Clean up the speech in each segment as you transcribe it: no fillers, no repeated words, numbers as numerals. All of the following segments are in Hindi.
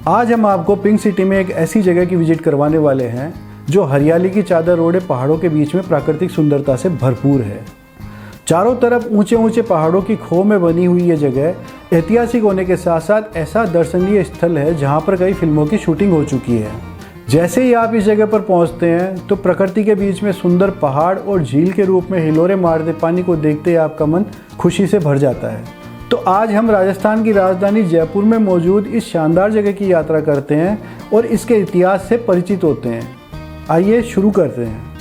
आज हम आपको पिंक सिटी में एक ऐसी जगह की विजिट करवाने वाले हैं जो हरियाली की चादर ओढ़े पहाड़ों के बीच में प्राकृतिक सुंदरता से भरपूर है। चारों तरफ ऊंचे ऊंचे पहाड़ों की खो में बनी हुई ये जगह ऐतिहासिक होने के साथ साथ ऐसा दर्शनीय स्थल है जहां पर कई फिल्मों की शूटिंग हो चुकी है। जैसे ही आप इस जगह पर पहुंचते हैं तो प्रकृति के बीच में सुंदर पहाड़ और झील के रूप में हिलोरे मारते पानी को देखते ही आपका मन खुशी से भर जाता है। तो आज हम राजस्थान की राजधानी जयपुर में मौजूद इस शानदार जगह की यात्रा करते हैं और इसके इतिहास से परिचित होते हैं। आइए शुरू करते हैं।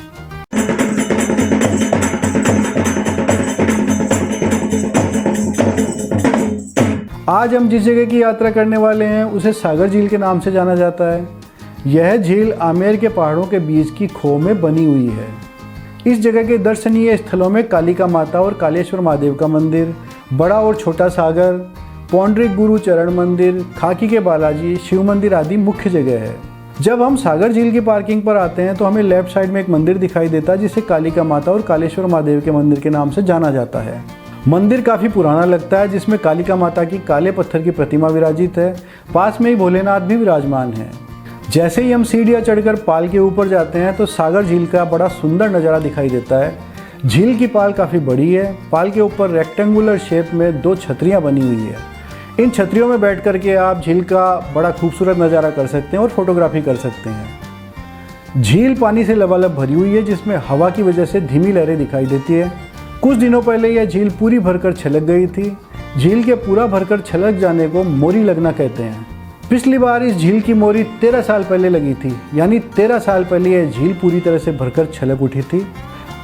आज हम जिस जगह की यात्रा करने वाले हैं उसे सागर झील के नाम से जाना जाता है। यह झील आमेर के पहाड़ों के बीच की खो में बनी हुई है। इस जगह के दर्शनीय स्थलों में कालिका माता और कालेश्वर महादेव का मंदिर, बड़ा और छोटा सागर, पौंडरिक गुरु चरण मंदिर, खाकी के बालाजी, शिव मंदिर आदि मुख्य जगह है। जब हम सागर झील की पार्किंग पर आते हैं तो हमें लेफ्ट साइड में एक मंदिर दिखाई देता है जिसे कालिका माता और कालेश्वर महादेव के मंदिर के नाम से जाना जाता है। मंदिर काफ़ी पुराना लगता है जिसमें कालिका माता की काले पत्थर की प्रतिमा विराजित है। पास में ही भोलेनाथ भी विराजमान है। जैसे ही हम सीढ़ियाँ चढ़कर पाल के ऊपर जाते हैं तो सागर झील का बड़ा सुंदर नज़ारा दिखाई देता है। झील की पाल काफ़ी बड़ी है। पाल के ऊपर रेक्टेंगुलर शेप में 2 छतरियाँ बनी हुई है। इन छतरियों में बैठ करके आप झील का बड़ा खूबसूरत नज़ारा कर सकते हैं और फोटोग्राफी कर सकते हैं। झील पानी से लबालब भरी हुई है जिसमें हवा की वजह से धीमी लहरें दिखाई देती है। कुछ दिनों पहले यह झील पूरी भरकर छलक गई थी। झील के पूरा भरकर छलक जाने को मोरी लगना कहते हैं। पिछली बार इस झील की मोरी 13 साल पहले लगी थी, यानी 13 साल पहले यह झील पूरी तरह से भरकर छलक उठी थी।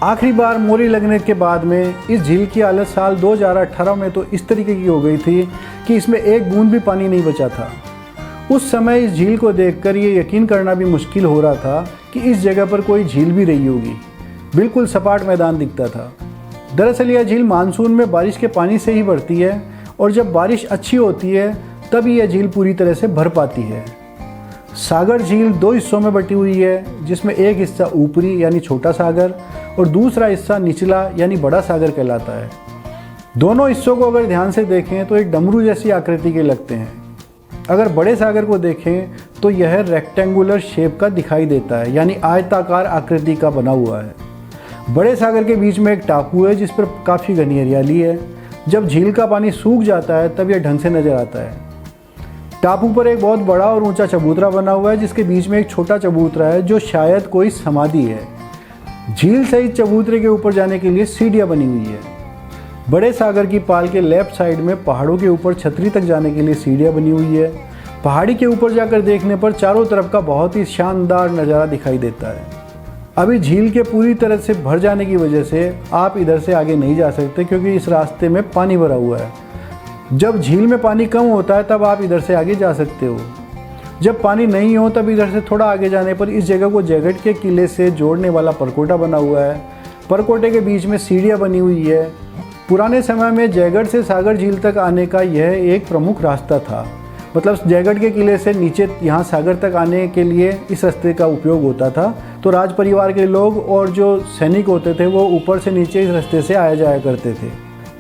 आखिरी बार मोरी लगने के बाद में इस झील की हालत साल 2018 में तो इस तरीके की हो गई थी कि इसमें एक बूंद भी पानी नहीं बचा था। उस समय इस झील को देखकर ये यकीन करना भी मुश्किल हो रहा था कि इस जगह पर कोई झील भी रही होगी। बिल्कुल सपाट मैदान दिखता था। दरअसल यह झील मानसून में बारिश के पानी से ही भरती है और जब बारिश अच्छी होती है तभी यह झील पूरी तरह से भर पाती है। सागर झील 2 हिस्सों में बटी हुई है जिसमें एक हिस्सा ऊपरी यानी छोटा सागर और दूसरा हिस्सा निचला यानी बड़ा सागर कहलाता है। दोनों हिस्सों को अगर ध्यान से देखें तो एक डमरू जैसी आकृति के लगते हैं। अगर बड़े सागर को देखें तो यह रेक्टेंगुलर शेप का दिखाई देता है, यानी आयताकार आकृति का बना हुआ है। बड़े सागर के बीच में एक टापू है जिस पर काफ़ी घनी हरियाली है। जब झील का पानी सूख जाता है तब यह ढंग से नजर आता है। टापू पर एक बहुत बड़ा और ऊंचा चबूतरा बना हुआ है जिसके बीच में एक छोटा चबूतरा है जो शायद कोई समाधि है। झील सहित चबूतरे के ऊपर जाने के लिए सीढ़ियाँ बनी हुई है। बड़े सागर की पाल के लेफ्ट साइड में पहाड़ों के ऊपर छतरी तक जाने के लिए सीढ़ियाँ बनी हुई है। पहाड़ी के ऊपर जाकर देखने पर चारों तरफ का बहुत ही शानदार नज़ारा दिखाई देता है। अभी झील के पूरी तरह से भर जाने की वजह से आप इधर से आगे नहीं जा सकते क्योंकि इस रास्ते में पानी भरा हुआ है। जब झील में पानी कम होता है तब आप इधर से आगे जा सकते हो। जब पानी नहीं हो तब इधर से थोड़ा आगे जाने पर इस जगह को जयगढ़ के किले से जोड़ने वाला परकोटा बना हुआ है। परकोटे के बीच में सीढ़ियाँ बनी हुई है। पुराने समय में जयगढ़ से सागर झील तक आने का यह एक प्रमुख रास्ता था। मतलब जयगढ़ के किले से नीचे यहाँ सागर तक आने के लिए इस रास्ते का उपयोग होता था। तो राज परिवार के लोग और जो सैनिक होते थे वो ऊपर से नीचे इस रास्ते से आया जाया करते थे।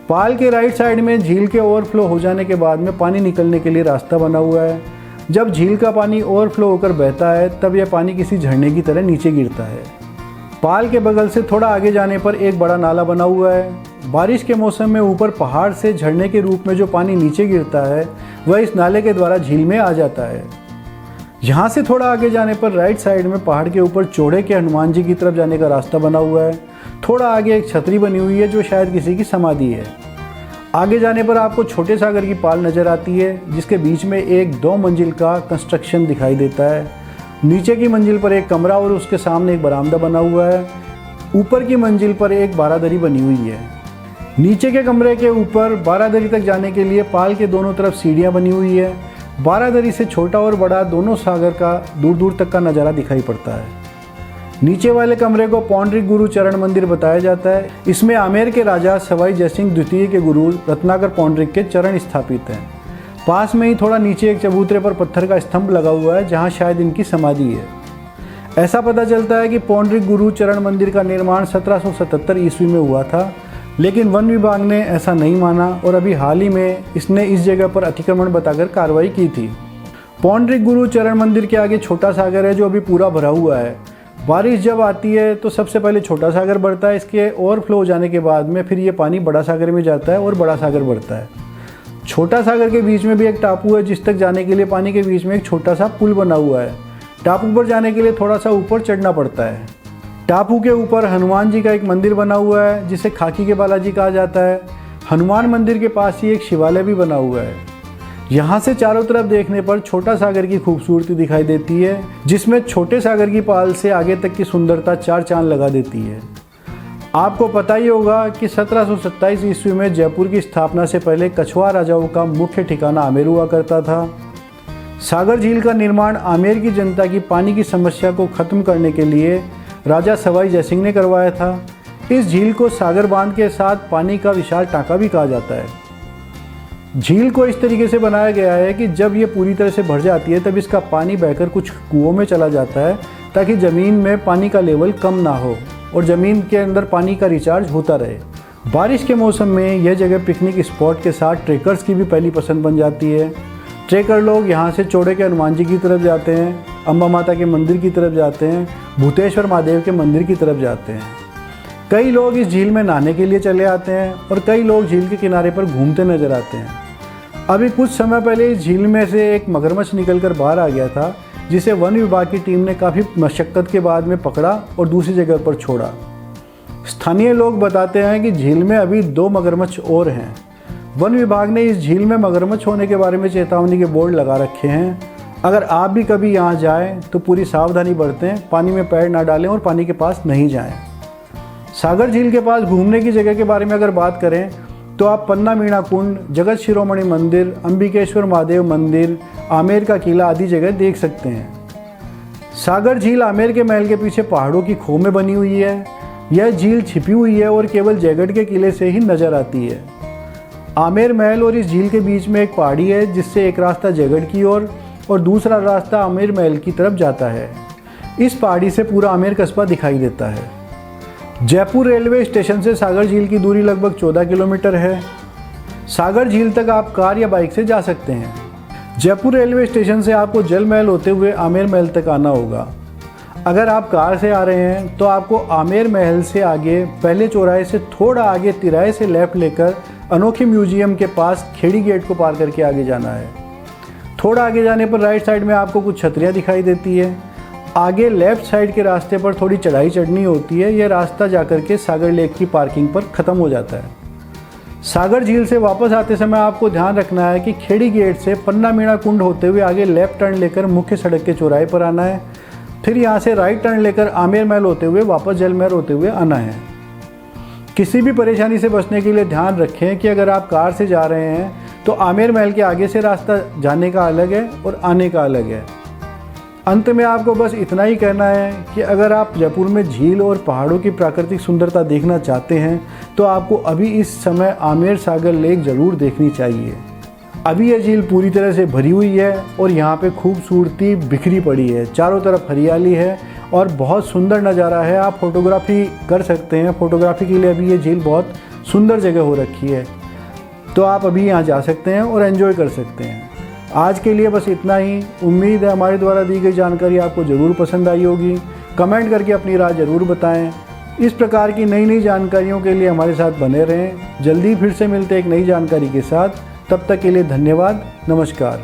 पाल के राइट साइड में झील के ओवरफ्लो हो जाने के बाद में पानी निकलने के लिए रास्ता बना हुआ है। जब झील का पानी ओवरफ्लो होकर बहता है तब यह पानी किसी झरने की तरह नीचे गिरता है। पाल के बगल से थोड़ा आगे जाने पर एक बड़ा नाला बना हुआ है। बारिश के मौसम में ऊपर पहाड़ से झरने के रूप में जो पानी नीचे गिरता है वह इस नाले के द्वारा झील में आ जाता है। यहाँ से थोड़ा आगे जाने पर राइट साइड में पहाड़ के ऊपर चौड़े के हनुमान जी की तरफ जाने का रास्ता बना हुआ है। थोड़ा आगे एक छतरी बनी हुई है जो शायद किसी की समाधि है। आगे जाने पर आपको छोटे सागर की पाल नज़र आती है जिसके बीच में एक 2 मंजिल का कंस्ट्रक्शन दिखाई देता है। नीचे की मंजिल पर एक कमरा और उसके सामने एक बरामदा बना हुआ है। ऊपर की मंजिल पर एक बारादरी बनी हुई है। नीचे के कमरे के ऊपर बारादरी तक जाने के लिए पाल के दोनों तरफ सीढ़ियाँ बनी हुई है। बारादरी से छोटा और बड़ा दोनों सागर का दूर दूर तक का नज़ारा दिखाई पड़ता है। नीचे वाले कमरे को पौंडरिक गुरु चरण मंदिर बताया जाता है। इसमें आमेर के राजा सवाई जयसिंह द्वितीय के गुरु रत्नाकर पौंडरिक के चरण स्थापित हैं। पास में ही थोड़ा नीचे एक चबूतरे पर पत्थर का स्तंभ लगा हुआ है जहां शायद इनकी समाधि है। ऐसा पता चलता है कि पौंडरिक गुरु चरण मंदिर का निर्माण 1777 ईस्वी में हुआ था, लेकिन वन विभाग ने ऐसा नहीं माना और अभी हाल ही में इसने इस जगह पर अतिक्रमण बताकर कार्रवाई की थी। पौंडरिक गुरु चरण मंदिर के आगे छोटा सागर है जो अभी पूरा भरा हुआ है। बारिश जब आती है तो सबसे पहले छोटा सागर बढ़ता है, इसके ओवरफ्लो हो जाने के बाद में फिर ये पानी बड़ा सागर में जाता है और बड़ा सागर बढ़ता है। छोटा सागर के बीच में भी एक टापू है जिस तक जाने के लिए पानी के बीच में एक छोटा सा पुल बना हुआ है। टापू पर जाने के लिए थोड़ा सा ऊपर चढ़ना पड़ता है। टापू के ऊपर हनुमान जी का एक मंदिर बना हुआ है जिसे खाकी के बालाजी कहा जाता है। हनुमान मंदिर के पास ही एक शिवालय भी बना हुआ है। यहाँ से चारों तरफ देखने पर छोटा सागर की खूबसूरती दिखाई देती है, जिसमें छोटे सागर की पाल से आगे तक की सुंदरता चार चांद लगा देती है। आपको पता ही होगा कि 1727 ईस्वी में जयपुर की स्थापना से पहले कछवाहा राजाओं का मुख्य ठिकाना आमेर हुआ करता था। सागर झील का निर्माण आमेर की जनता की पानी की समस्या को खत्म करने के लिए राजा सवाई जयसिंह ने करवाया था। इस झील को सागर बांध के साथ पानी का विशाल टांका भी कहा जाता है। झील को इस तरीके से बनाया गया है कि जब ये पूरी तरह से भर जाती है तब इसका पानी बहकर कुछ कुओं में चला जाता है ताकि ज़मीन में पानी का लेवल कम ना हो और ज़मीन के अंदर पानी का रिचार्ज होता रहे। बारिश के मौसम में यह जगह पिकनिक स्पॉट के साथ ट्रेकर्स की भी पहली पसंद बन जाती है। ट्रेकर लोग यहाँ से चौड़े के हनुमान जी की तरफ जाते हैं, अम्बा माता के मंदिर की तरफ जाते हैं, भूतेश्वर महादेव के मंदिर की तरफ जाते हैं। कई लोग इस झील में नहाने के लिए चले आते हैं और कई लोग झील के किनारे पर घूमते नजर आते हैं। अभी कुछ समय पहले इस झील में से एक मगरमच्छ निकलकर बाहर आ गया था, जिसे वन विभाग की टीम ने काफ़ी मशक्क़त के बाद में पकड़ा और दूसरी जगह पर छोड़ा। स्थानीय लोग बताते हैं कि झील में अभी 2 मगरमच्छ और हैं। वन विभाग ने इस झील में मगरमच्छ होने के बारे में चेतावनी के बोर्ड लगा रखे हैं। अगर आप भी कभी यहाँ जाएँ तो पूरी सावधानी बरतें, पानी में पैर ना डालें और पानी के पास नहीं जाएँ। सागर झील के पास घूमने की जगह के बारे में अगर बात करें तो आप पन्ना मीणा कुंड, जगत शिरोमणि मंदिर, अंबिकेश्वर महादेव मंदिर, आमेर का किला आदि जगह देख सकते हैं। सागर झील आमेर के महल के पीछे पहाड़ों की खो में बनी हुई है। यह झील छिपी हुई है और केवल जयगढ़ के किले से ही नजर आती है। आमेर महल और इस झील के बीच में एक पहाड़ी है जिससे एक रास्ता जयगढ़ की ओर और दूसरा रास्ता आमेर महल की तरफ जाता है। इस पहाड़ी से पूरा आमेर कस्बा दिखाई देता है। जयपुर रेलवे स्टेशन से सागर झील की दूरी लगभग 14 किलोमीटर है। सागर झील तक आप कार या बाइक से जा सकते हैं। जयपुर रेलवे स्टेशन से आपको जल महल होते हुए आमेर महल तक आना होगा। अगर आप कार से आ रहे हैं तो आपको आमेर महल से आगे पहले चौराहे से थोड़ा आगे तिराहे से लेफ्ट लेकर अनोखी म्यूजियम के पास खेड़ी गेट को पार करके आगे जाना है। थोड़ा आगे जाने पर राइट साइड में आपको कुछ छतरियाँ दिखाई देती है। आगे लेफ्ट साइड के रास्ते पर थोड़ी चढ़ाई चढ़नी होती है। यह रास्ता जाकर के सागर लेक की पार्किंग पर ख़त्म हो जाता है। सागर झील से वापस आते समय आपको ध्यान रखना है कि खेड़ी गेट से पन्ना मीणा कुंड होते हुए आगे लेफ्ट टर्न लेकर मुख्य सड़क के चौराहे पर आना है। फिर यहाँ से राइट टर्न लेकर आमेर महल होते हुए वापस जल महल होते हुए आना है। किसी भी परेशानी से बचने के लिए ध्यान रखें कि अगर आप कार से जा रहे हैं तो आमेर महल के आगे से रास्ता जाने का अलग है और आने का अलग है। अंत में आपको बस इतना ही कहना है कि अगर आप जयपुर में झील और पहाड़ों की प्राकृतिक सुंदरता देखना चाहते हैं तो आपको अभी इस समय आमेर सागर लेक ज़रूर देखनी चाहिए। अभी यह झील पूरी तरह से भरी हुई है और यहाँ पे खूबसूरती बिखरी पड़ी है। चारों तरफ हरियाली है और बहुत सुंदर नज़ारा है। आप फोटोग्राफी कर सकते हैं। फोटोग्राफी के लिए अभी ये झील बहुत सुंदर जगह हो रखी है, तो आप अभी यहाँ जा सकते हैं और एंजॉय कर सकते हैं। आज के लिए बस इतना ही। उम्मीद है हमारे द्वारा दी गई जानकारी आपको ज़रूर पसंद आई होगी। कमेंट करके अपनी राय ज़रूर बताएं। इस प्रकार की नई नई जानकारियों के लिए हमारे साथ बने रहें। जल्दी फिर से मिलते एक नई जानकारी के साथ। तब तक के लिए धन्यवाद। नमस्कार।